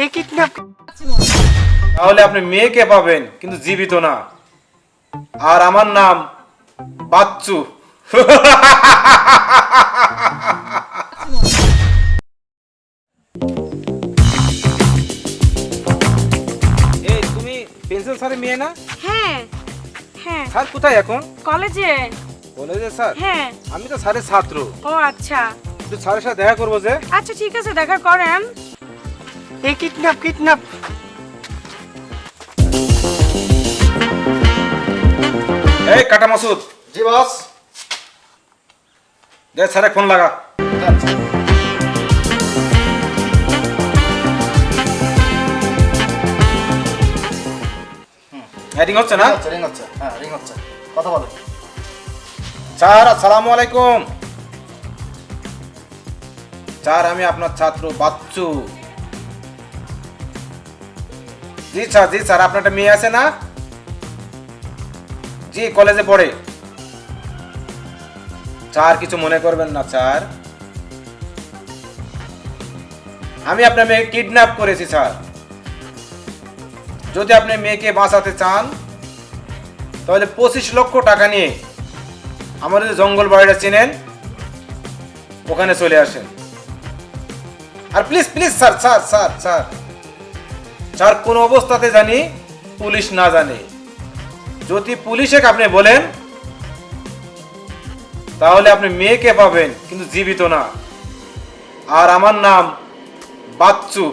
এ kidnap. তাহলে আপনি মেয়েকে পাবেন কিন্তু জীবিত না। আর আমার নাম বাচ্চু। এই তুমি পেন্সিল স্যারের মেয়ে না? হ্যাঁ হ্যাঁ, স্যার কোথায় এখন? কলেজে। কলেজে স্যার? হ্যাঁ। আমি তো স্যারের ছাত্র। ও আচ্ছা একটু স্যারের সাথে দেখা করবো যে। আচ্ছা, ঠিক আছে, দেখা করেন। এ কিডন্যাপ কিডন্যাপ। এই কাটা মাসুদ, জি বস। দে স্যারে ফোন লাগা। রিং হচ্ছে না? রিং হচ্ছে, হ্যাঁ রিং হচ্ছে, কথা বলো। স্যার আসসালামু আলাইকুম। স্যার আমি আপনার ছাত্র বাচ্চু। জি স্যার, জি স্যার, আপনার একটা মেয়ে আছে না? জি কলেজে পড়ে। স্যার কিছু মনে করবেন না স্যার, আমি আপনার মেয়ে কিডন্যাপ করেছি স্যার। যদি আপনি মেয়েকে বাঁচাতে চান তাহলে 25 লক্ষ টাকা নিয়ে আমাদের জঙ্গল বাড়িটা চেনেন, ওখানে চলে আসেন। আর please please sir sir sir sir sir কোন অবস্থাতে জানি পুলিশ না জানে। যদি পুলিশে আপনি বলেন তাহলে আপনি মেয়েকে পাবেন কিন্তু জীবিত না। আর আমার নাম বাচ্চু।